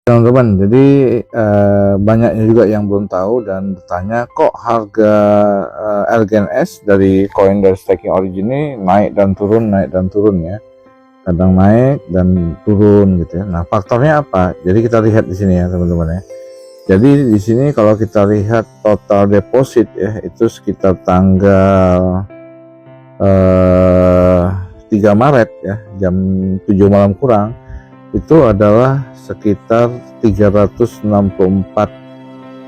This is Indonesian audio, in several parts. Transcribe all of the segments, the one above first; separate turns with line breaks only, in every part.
Teman-teman, jadi banyaknya juga yang belum tahu dan bertanya kok harga LGNS dari koin dari staking origin ini naik dan turun ya, kadang naik dan turun gitu ya. Nah, faktornya apa? Jadi kita lihat di sini ya teman-teman ya. Jadi di sini kalau kita lihat total deposit ya, itu sekitar tanggal 3 Maret ya, jam 7 malam kurang, itu adalah sekitar 364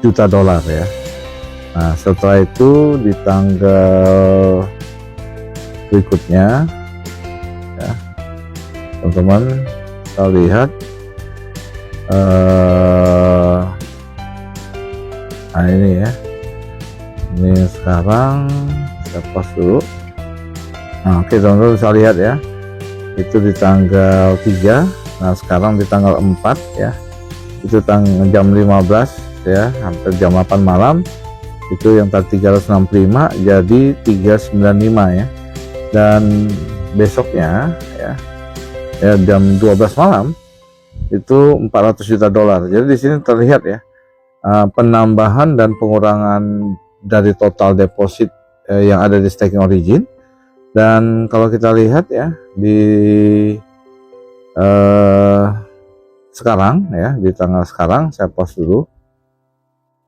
juta dolar ya. Nah, setelah itu di tanggal berikutnya ya, teman-teman kita lihat nah ini ya, ini sekarang kita pas dulu. Nah, oke teman-teman bisa lihat ya, itu di tanggal 3. Nah, sekarang di tanggal 4 ya, itu jam 15 ya, hampir jam 8 malam, itu yang tadi 365 jadi 395 ya. Dan besoknya ya jam 12 malam itu 400 juta dolar. Jadi di sini terlihat ya, penambahan dan pengurangan dari total deposit yang ada di staking origin. Dan kalau kita lihat ya di sekarang ya, di tanggal sekarang saya post dulu.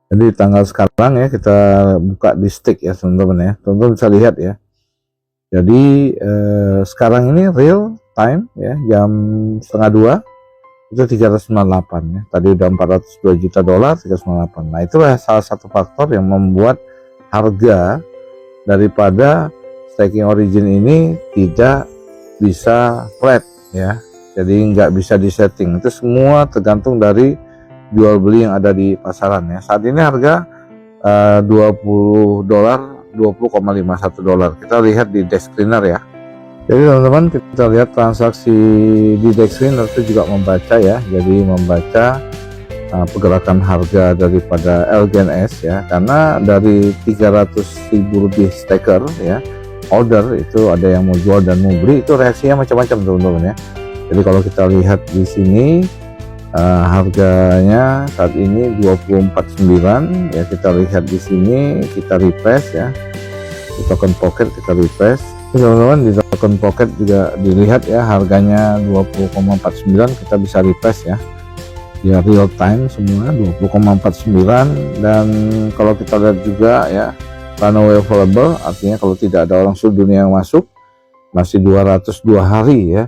Jadi di tanggal sekarang ya, kita buka di stake ya teman-teman ya, teman-teman bisa lihat ya. Jadi sekarang ini real time ya, jam setengah 2 itu 398 ya. Tadi udah 402 juta dolar, 398. Nah, itulah salah satu faktor yang membuat harga daripada staking origin ini tidak bisa flat ya. Jadi nggak bisa disetting, itu semua tergantung dari jual beli yang ada di pasaran ya. Saat ini harga 20 dolar, 20,51 dolar. Kita lihat di desk screener ya. Jadi teman-teman, kita lihat transaksi di desk screener itu juga membaca ya. Jadi membaca pergerakan harga daripada LGNS ya, karena dari 300.000 lebih staker ya, order itu ada yang mau jual dan mau beli, itu reaksinya macam-macam teman-teman ya. Jadi kalau kita lihat di sini harganya saat ini 249 ya, kita lihat di sini, kita refresh ya di token pocket, kita refresh teman-teman. Di token pocket juga dilihat ya, harganya 20,49, kita bisa refresh ya, ya real time semua 20,49. Dan kalau kita lihat juga ya, runaway available, artinya kalau tidak ada orang seluruh dunia yang masuk, masih 202 hari ya,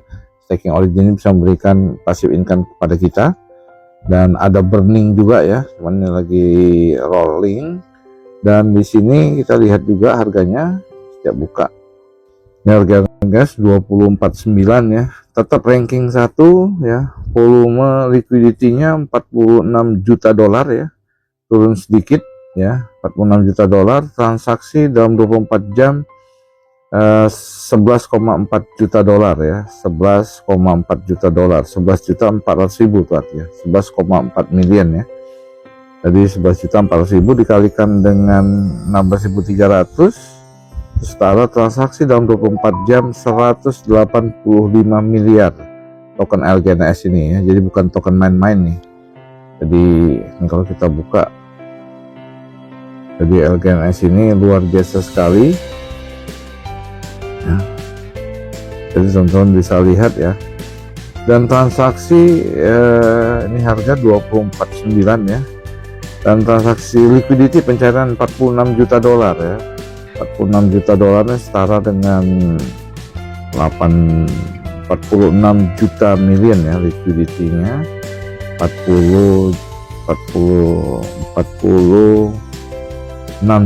staking origin ini bisa memberikan passive income kepada kita. Dan ada burning juga ya, cuman ini lagi rolling. Dan di sini kita lihat juga harganya setiap buka, ini harga gas 249 ya, tetap ranking 1 ya. Volume liquidity-nya 46 juta dolar ya, turun sedikit ya, 46 juta dolar. Transaksi dalam 24 jam 11,4 juta dolar ya, 11,4 juta dolar, 11.400.000 tuh artinya 11,4 million ya. Jadi 11.400.000 dikalikan dengan 16.300, setara transaksi dalam 24 jam 185 miliar token LGNS ini ya. Jadi bukan token main-main nih. Jadi kalau kita buka, jadi LGNS ini luar biasa sekali ya. Jadi teman-teman bisa lihat ya. Dan transaksi ini harga 249 ya. Dan transaksi liquidity pencairan 46 juta dolar ya. 46 juta dolarnya setara dengan 46 juta million ya liquidity-nya. 46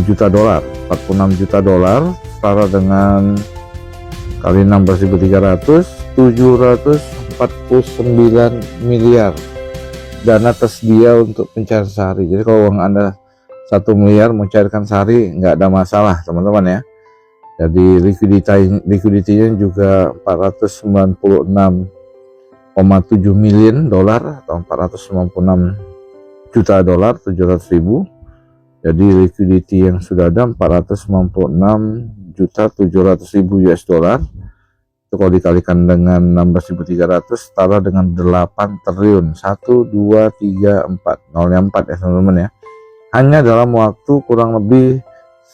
juta dolar, 46 juta dolar setara dengan kali 16.300, 749 miliar dana tersedia untuk pencairan sehari. Jadi kalau uang Anda 1 miliar mau cairkan sehari nggak ada masalah teman-teman ya. Jadi liquidity-nya juga 496,7 million dolar atau 496 juta dolar, 700.000. Jadi liquidity yang sudah ada 496.700.000 US dollar. Itu kalau dikalikan dengan 16.300 setara dengan 8 triliun. 1, 2, 3, 4. Nolnya 4 ya teman-teman ya. Hanya dalam waktu kurang lebih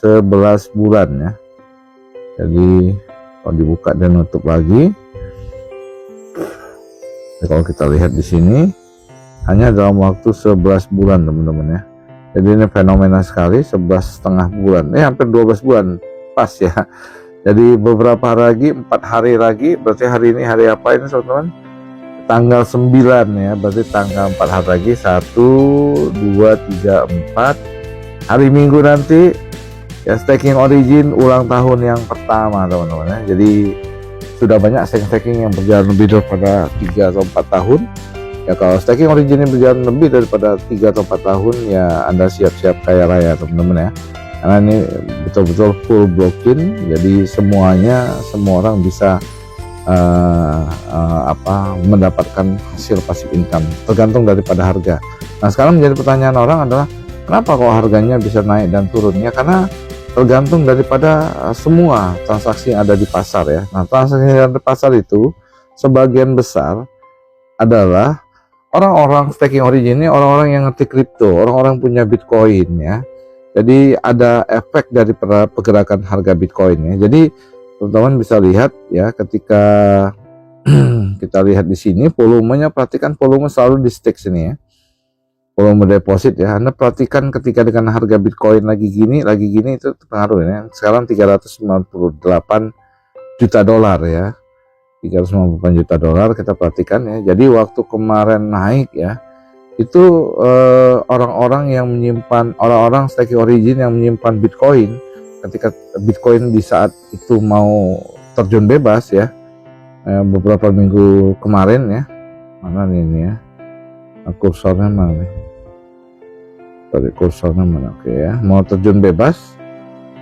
11 bulan ya. Jadi kalau dibuka dan nutup lagi, ya, kalau kita lihat di sini hanya dalam waktu 11 bulan teman-teman ya. Jadi ini fenomena sekali, 11,5 bulan, hampir 12 bulan pas ya. Jadi beberapa hari lagi, 4 hari lagi, berarti hari ini hari apa ini teman-teman? Tanggal 9 ya, berarti tanggal 4 hari lagi, 1, 2, 3, 4 hari Minggu nanti ya, Staking Origin ulang tahun yang pertama teman-teman ya. Jadi sudah banyak staking yang berjalan lebih daripada 3 atau 4 tahun ya. Kalau Staking Origin yang berjalan lebih daripada 3 atau 4 tahun ya, Anda siap-siap kaya raya teman-teman ya, karena ini betul-betul full blockchain. Jadi semua orang bisa mendapatkan hasil passive income tergantung daripada harga. Nah sekarang menjadi pertanyaan orang adalah kenapa kok harganya bisa naik dan turun ya, karena tergantung daripada semua transaksi yang ada di pasar ya. Nah transaksi yang ada di pasar itu sebagian besar adalah orang-orang staking origin ini, orang-orang yang ngerti kripto, orang-orang punya Bitcoin ya. Jadi ada efek dari pergerakan harga Bitcoin ya. Jadi teman-teman bisa lihat ya, ketika kita lihat di sini volumenya, perhatikan volume selalu di stake sini ya. Volume deposit ya, Anda perhatikan ketika dengan harga Bitcoin lagi gini itu pengaruh ya. Sekarang 398 juta dolar ya. 398 juta dolar kita perhatikan ya. Jadi waktu kemarin naik ya, itu orang-orang yang menyimpan, orang-orang staking origin yang menyimpan Bitcoin, ketika Bitcoin di saat itu mau terjun bebas ya, beberapa minggu kemarin ya, mana nih ini ya, kursornya mana nih, dari kursornya mana, oke ya, mau terjun bebas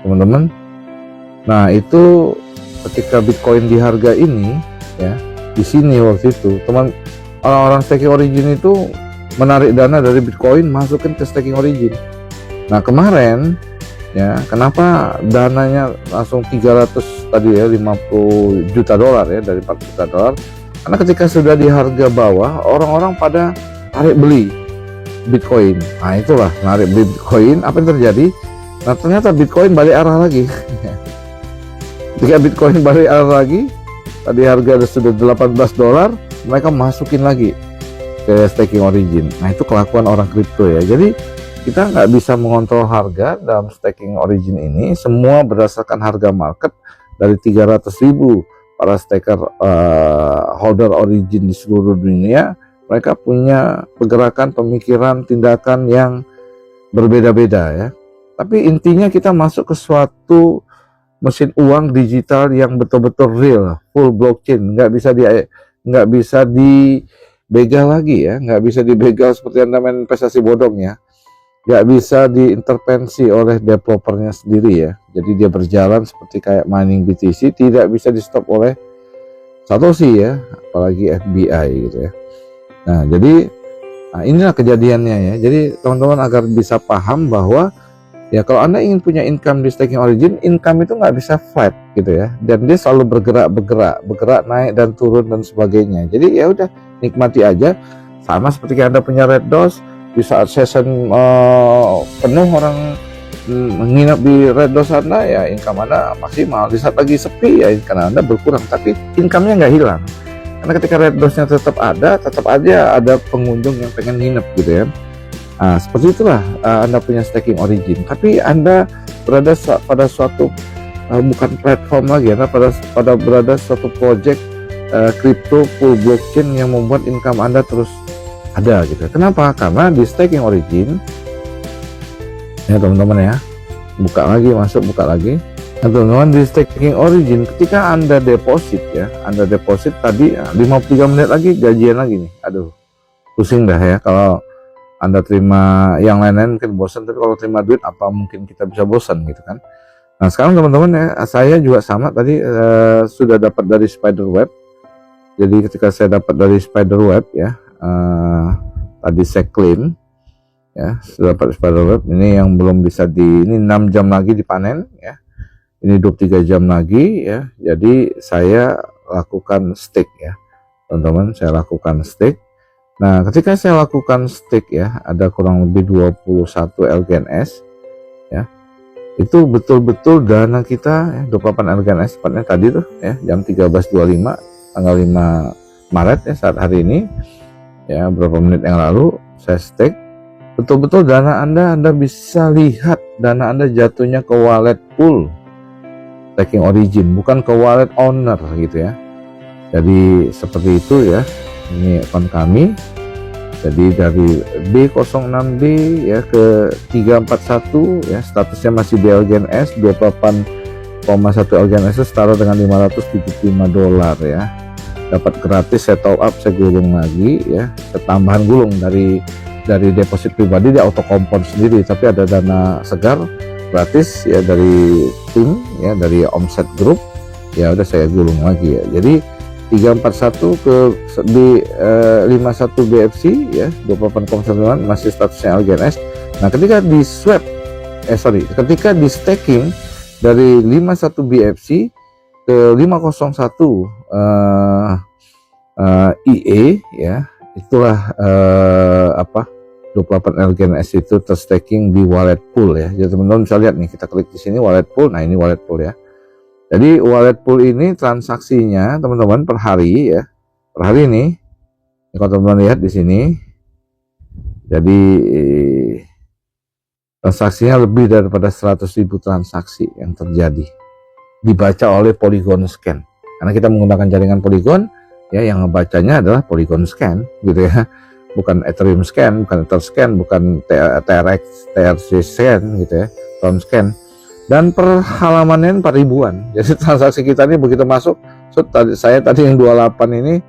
teman-teman. Nah itu ketika Bitcoin di harga ini ya, di sini waktu itu orang-orang staking origin itu menarik dana dari Bitcoin masukin ke staking origin. Nah kemarin ya, kenapa dananya langsung 300 tadi ya, 50 juta dolar ya, dari 4 juta dolar, karena ketika sudah di harga bawah orang-orang pada tarik beli Bitcoin. Nah itulah narik beli Bitcoin. Apa yang terjadi? Nah ternyata Bitcoin balik arah lagi. Ketika Bitcoin balik arah lagi, tadi harga sudah 18 dolar, mereka masukin lagi ke staking origin. Nah itu kelakuan orang kripto ya. Jadi kita nggak bisa mengontrol harga dalam staking origin ini, semua berdasarkan harga market dari 300.000 para staker holder origin di seluruh dunia. Mereka punya pergerakan, pemikiran, tindakan yang berbeda-beda ya. Tapi intinya kita masuk ke suatu mesin uang digital yang betul-betul real, full blockchain, nggak bisa dibegal lagi ya, nggak bisa dibegal seperti Anda main investasi bodong ya, nggak bisa diintervensi oleh developernya sendiri ya. Jadi dia berjalan seperti kayak mining BTC, tidak bisa di stop oleh Satoshi ya, apalagi FBI gitu ya. Nah jadi inilah kejadiannya ya. Jadi teman-teman agar bisa paham bahwa ya kalau Anda ingin punya income di staking origin, income itu nggak bisa flat gitu ya, dan dia selalu bergerak naik dan turun dan sebagainya. Jadi ya udah nikmati aja, sama seperti Anda punya red doors, di saat session penuh orang menginap di red doors Anda ya, income Anda maksimal. Di saat lagi sepi ya income Anda berkurang, tapi income-nya nggak hilang, karena ketika red doors-nya tetap aja ada pengunjung yang pengen nginep gitu ya. Nah, seperti itulah Anda punya staking origin, tapi Anda berada pada suatu bukan platform lagi, Anda berada suatu project crypto full blockchain yang membuat income Anda terus ada gitu. Kenapa? Karena di staking origin ya teman-teman ya, buka lagi. Nah teman-teman, di staking origin ketika Anda deposit ya, Anda deposit tadi 53 menit lagi gajian lagi nih. Aduh, pusing dah ya. Kalau Anda terima yang lain-lain mungkin bosan, tapi kalau terima duit apa mungkin kita bisa bosan gitu kan. Nah sekarang teman-teman ya, saya juga sama tadi sudah dapat dari Spiderweb. Jadi ketika saya dapat dari Spiderweb ya, tadi saya claim ya, sudah dapat Spiderweb. Ini yang belum bisa ini 6 jam lagi dipanen ya, ini 23 jam lagi ya. Jadi saya lakukan stake ya teman-teman, saya lakukan stake. Nah ketika saya lakukan stake ya, ada kurang lebih 21 LGNS ya, itu betul-betul dana kita ya, 28 LGNS tepatnya tadi tuh ya, jam 13.25 tanggal 5 Maret ya, saat hari ini ya, beberapa menit yang lalu saya stake. Betul-betul dana Anda bisa lihat dana Anda jatuhnya ke wallet pool staking origin, bukan ke wallet owner gitu ya. Jadi seperti itu ya, ini akun kami. Jadi dari B06D ya ke 341 ya, statusnya masih di LGNS, 28,1 LGNS setara dengan $575 ya. Dapat gratis, saya top up, saya gulung lagi ya, saya tambahan gulung dari deposit pribadi, di auto kompon sendiri, tapi ada dana segar gratis ya dari tim ya, dari Omset Group ya, udah saya gulung lagi ya. Jadi 341 ke di 51 BFC ya, 28,9 masih statusnya LGNS. Nah ketika di swap ketika di staking dari 51 BFC ke 501 IE ya, itulah 28 LGNS itu terstaking di wallet pool ya. Jadi teman-teman bisa lihat nih, kita klik di sini wallet pool. Nah ini wallet pool ya. Jadi wallet pool ini transaksinya teman-teman per hari ya, per hari ini kalau teman-teman lihat di sini, jadi transaksinya lebih daripada 100.000 transaksi yang terjadi, dibaca oleh Polygon Scan, karena kita menggunakan jaringan Polygon ya, yang ngebacanya adalah Polygon Scan gitu ya, bukan Ethereum Scan, bukan Ether Scan, bukan TRC Scan gitu ya, Tron Scan. Dan per halamannya 4.000-an. Jadi transaksi kita ini begitu masuk, saya tadi yang 28 ini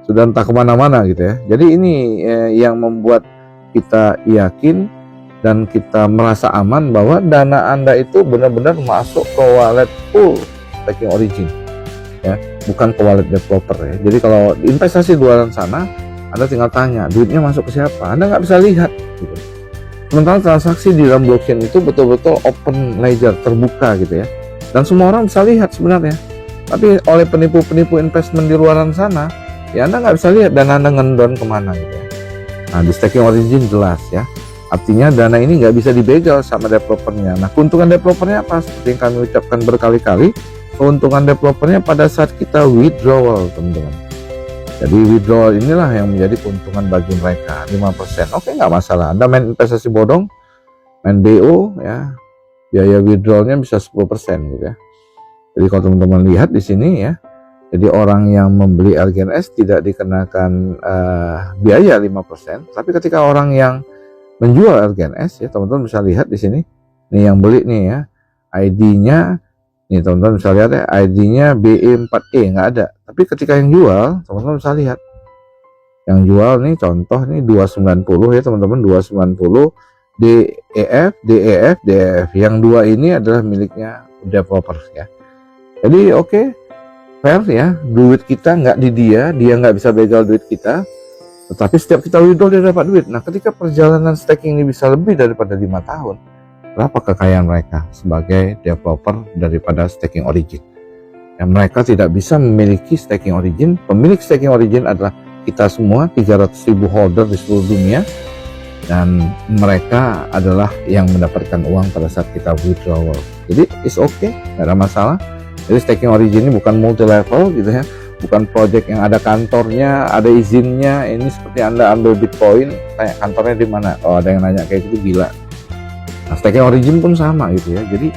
sudah entah kemana-mana gitu ya. Jadi ini yang membuat kita yakin dan kita merasa aman bahwa dana Anda itu benar-benar masuk ke wallet pool staking origin ya, bukan ke wallet developer ya. Jadi kalau investasi di luar sana, Anda tinggal tanya duitnya masuk ke siapa, Anda nggak bisa lihat gitu. Sementara transaksi di dalam blockchain itu betul-betul open ledger, terbuka gitu ya, dan semua orang bisa lihat sebenarnya. Tapi oleh penipu-penipu investment di luaran sana ya, Anda nggak bisa lihat dana Anda ngendon kemana gitu ya. Nah di staking origin jelas ya, artinya dana ini nggak bisa dibegal sama developernya. Nah keuntungan developernya apa? Seperti yang kami ucapkan berkali-kali, keuntungan developernya pada saat kita withdrawal teman-teman. Jadi withdrawal inilah yang menjadi keuntungan bagi mereka, 5%. Oke, nggak masalah. Anda main investasi bodong, main BO ya, biaya withdrawalnya bisa 10% gitu ya. Jadi kalau teman-teman lihat di sini ya, jadi orang yang membeli LGNS tidak dikenakan biaya 5%, tapi ketika orang yang menjual LGNS ya, teman-teman bisa lihat di sini, nih yang beli nih ya, ID-nya nih teman-teman bisa lihat ya, ID-nya BE4E nggak ada. Tapi ketika yang jual, teman-teman bisa lihat. Yang jual nih contoh nih 290 ya teman-teman, 290 DEF. Yang dua ini adalah miliknya developer ya. Jadi oke, fair ya, duit kita nggak di dia nggak bisa begal duit kita. Tetapi setiap kita withdraw dia dapat duit. Nah ketika perjalanan staking ini bisa lebih daripada 5 tahun, berapa kekayaan mereka sebagai developer daripada staking origin? Yang mereka tidak bisa memiliki staking origin. Pemilik staking origin adalah kita semua, 300.000 holder di seluruh dunia, dan mereka adalah yang mendapatkan uang pada saat kita withdrawal. Jadi it's okay, nggak ada masalah. Jadi staking origin ini bukan multi level gitu ya, bukan project yang ada kantornya, ada izinnya. Ini seperti Anda ambil Bitcoin, tanya kantornya di mana. Oh ada yang nanya kayak gitu, gila. Nah, staking origin pun sama gitu ya. Jadi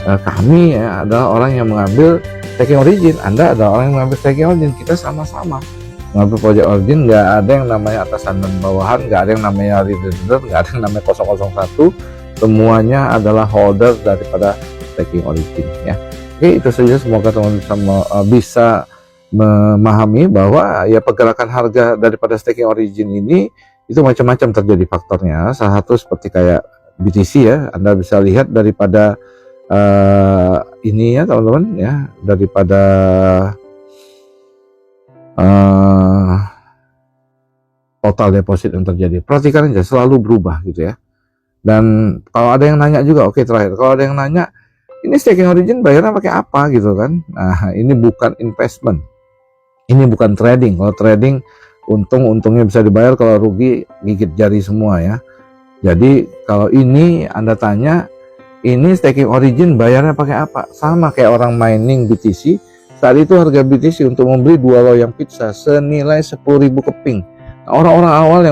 kami ya adalah orang yang mengambil staking origin, Anda adalah orang yang mengambil staking origin. Kita sama-sama mengambil project origin. Nggak ada yang namanya atasan dan bawahan, nggak ada yang namanya leader, nggak ada yang namanya 001. Semuanya adalah holder daripada staking origin ya. Oke, itu saja. Semoga teman-teman bisa memahami bahwa ya pergerakan harga daripada staking origin ini itu macam-macam terjadi faktornya. Salah satu seperti kayak BTC ya, Anda bisa lihat daripada ini ya teman-teman ya, daripada total deposit yang terjadi, perhatikan aja selalu berubah gitu ya. Dan kalau ada yang nanya juga, oke terakhir, kalau ada yang nanya ini staking origin bayarnya pakai apa gitu kan, nah ini bukan investment Ini bukan trading. Kalau trading untungnya bisa dibayar, kalau rugi gigit jari semua ya. Jadi kalau ini Anda tanya, ini staking origin bayarnya pakai apa? Sama kayak orang mining BTC. Saat itu harga BTC untuk membeli 2 loyang pizza senilai 10.000 keping. Nah, orang-orang awal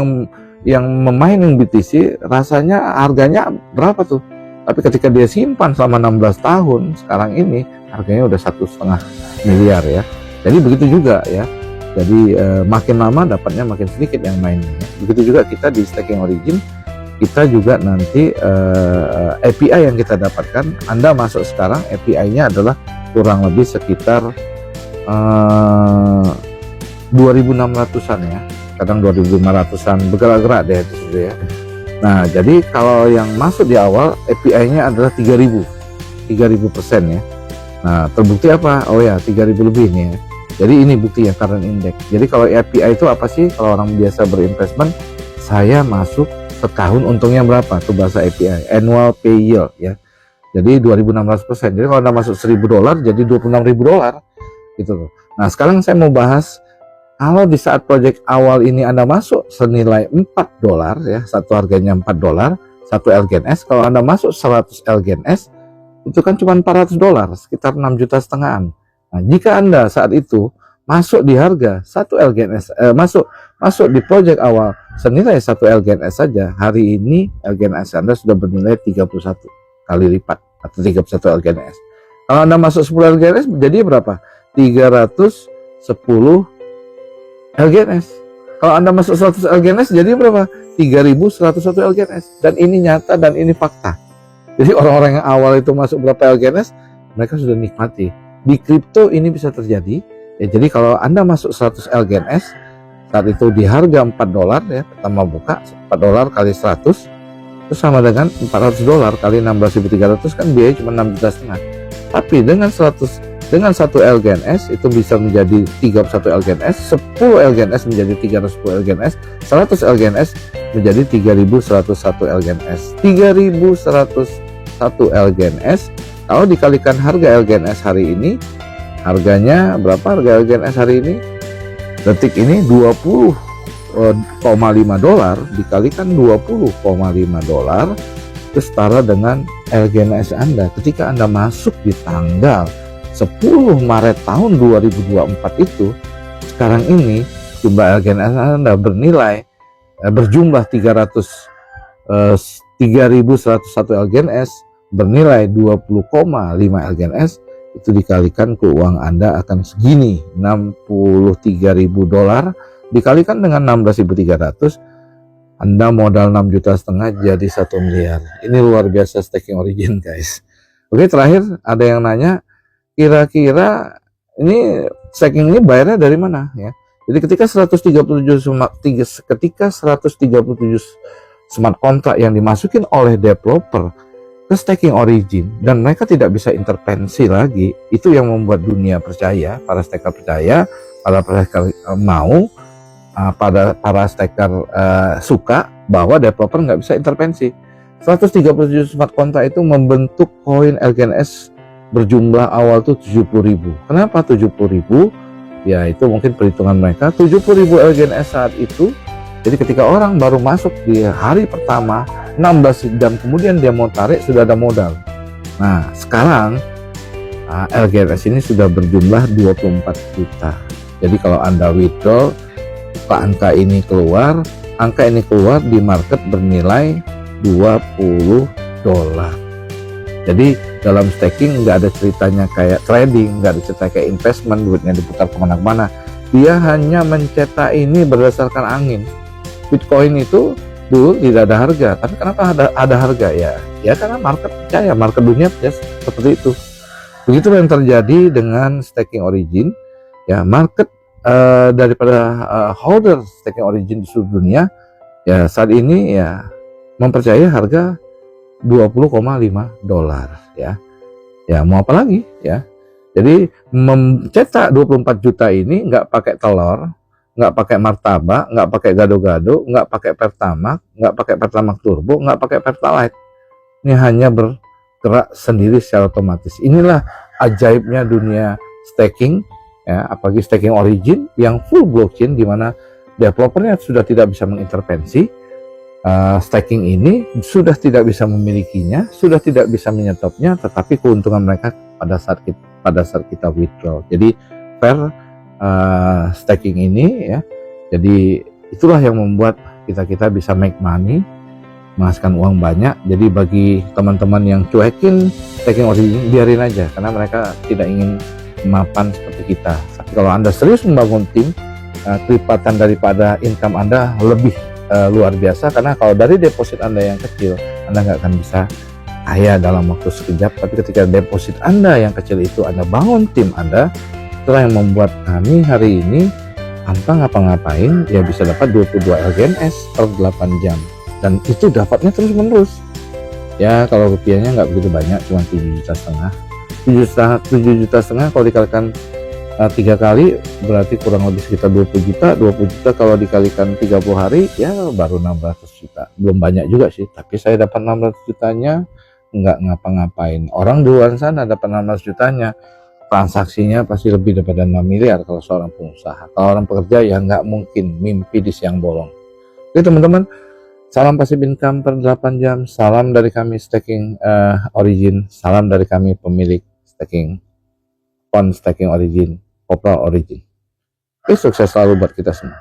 yang memining BTC rasanya harganya berapa tuh? Tapi ketika dia simpan selama 16 tahun, sekarang ini harganya udah 1,5 miliar ya. Jadi begitu juga ya. Jadi makin lama dapatnya makin sedikit yang mining ya. Begitu juga kita di staking origin, kita juga nanti API yang kita dapatkan, Anda masuk sekarang, API-nya adalah kurang lebih sekitar 2.600-an ya, kadang 2.500-an, bergerak-gerak deh itu ya. Nah, jadi kalau yang masuk di awal API-nya adalah 3.000% ya. Nah, terbukti apa? Oh ya, 3.000 lebih nih ya. Jadi ini bukti ya, current index. Jadi kalau API itu apa sih? Kalau orang biasa berinvestment, saya masuk setahun untungnya berapa? Itu bahasa API, annual pay yield ya. Jadi 2.600%. Jadi kalau Anda masuk $1.000 jadi $26.000 gitu loh. Nah, sekarang saya mau bahas kalau di saat project awal ini Anda masuk senilai $4 ya, satu harganya $4, satu LGNS. Kalau Anda masuk 100 LGNS itu kan cuma $400, sekitar 6,5 jutaan. Nah, jika Anda saat itu masuk di harga 1 LGNS, masuk di project awal senilai 1 LGNS saja, hari ini LGNS Anda sudah bernilai 31 kali lipat atau 31 LGNS. Kalau Anda masuk 10 LGNS jadi berapa? 310 LGNS. Kalau Anda masuk 100 LGNS jadi berapa? 3.101 LGNS. Dan ini nyata dan ini fakta. Jadi orang-orang yang awal itu masuk berapa LGNS, mereka sudah nikmati. Di kripto ini bisa terjadi. Ya, jadi kalau Anda masuk 100 LGNS saat itu di harga $4 ya, pertama buka $4 kali 100 itu sama dengan $400 kali 16.300 kan biaya cuma 6,5 juta. Tapi dengan 1 LGNS itu bisa menjadi 31 LGNS, 10 LGNS menjadi 310 LGNS, 100 LGNS menjadi 3.101 LGNS. 3.101 LGNS kalau dikalikan harga LGNS hari ini, harganya berapa harga LGNS hari ini? Detik ini $20,5 dikalikan $20,5 itu setara dengan LGNS Anda ketika Anda masuk di tanggal 10 Maret tahun 2024 itu. Sekarang ini jumlah LGNS Anda berjumlah 3.101 LGNS bernilai 20,5 LGNS, itu dikalikan ke uang Anda akan segini, $63.000 dikalikan dengan 16.300, Anda modal 6,5 juta jadi 1 miliar. Ini luar biasa staking origin guys. Oke, terakhir ada yang nanya, kira-kira ini staking ini bayarnya dari mana ya? Jadi ketika 137 smart contract yang dimasukin oleh developer ke staking origin dan mereka tidak bisa intervensi lagi, itu yang membuat dunia percaya, para staker percaya, para staker mau, para staker suka bahwa developer nggak bisa intervensi. 137 smart contract itu membentuk koin LGNS berjumlah awal tuh 70.000. Kenapa 70.000? Ya itu mungkin perhitungan mereka. 70.000 LGNS saat itu. Jadi ketika orang baru masuk di hari pertama 16 jam kemudian dia mau tarik sudah ada modal. Nah sekarang LGNS ini sudah berjumlah 24 juta. Jadi kalau Anda withdraw, angka ini keluar di market bernilai $20. Jadi dalam staking nggak ada ceritanya kayak trading, nggak ada cerita kayak investment, duitnya diputar kemana-mana. Dia hanya mencetak ini berdasarkan angin. Bitcoin itu dulu tidak ada harga, tapi kenapa ada harga ya? Ya karena market percaya, market dunia percaya seperti itu. Begitu yang terjadi dengan staking origin. Ya market daripada holder staking origin di seluruh dunia ya saat ini ya mempercayai harga $20,5 ya. Ya mau apa lagi ya? Jadi mencetak 24 juta ini nggak pakai telur, nggak pakai martabak, nggak pakai gado-gado, nggak pakai Pertamax, nggak pakai Pertamax Turbo, nggak pakai Pertalite. Ini hanya bergerak sendiri secara otomatis. Inilah ajaibnya dunia staking ya, apalagi staking origin yang full blockchain di mana developernya sudah tidak bisa mengintervensi. Staking ini sudah tidak bisa memilikinya, sudah tidak bisa menyetopnya, tetapi keuntungan mereka pada saat kita withdraw. Jadi fair staking ini ya. Jadi itulah yang membuat kita bisa make money, menghasilkan uang banyak. Jadi bagi teman-teman yang cuekin staking origin, biarin aja karena mereka tidak ingin mapan seperti kita. Tapi kalau Anda serius membangun tim, kelipatan daripada income Anda lebih luar biasa, karena kalau dari deposit Anda yang kecil, Anda nggak akan bisa kaya dalam waktu sekejap. Tapi ketika deposit Anda yang kecil itu Anda bangun tim Anda, itulah yang membuat kami hari ini tanpa ngapa-ngapain ya bisa dapat 22 LGNS per 8 jam, dan itu dapatnya terus menerus ya. Kalau rupiahnya nggak begitu banyak, cuma 7,5 juta. 7 juta setengah kalau dikalikan 3 kali berarti kurang lebih sekitar 20 juta. 20 juta kalau dikalikan 30 hari ya baru 600 juta. Belum banyak juga sih, tapi saya dapat 600 jutanya nggak ngapa-ngapain. Orang di luar sana dapat 600 jutanya, transaksinya pasti lebih daripada 6 miliar kalau seorang pengusaha. Kalau orang pekerja ya nggak mungkin, mimpi di siang bolong. Oke teman-teman, salam passive income per 8 jam, salam dari kami staking origin, salam dari kami pemilik staking fund staking origin, Kopral Origin. Sukses selalu buat kita semua.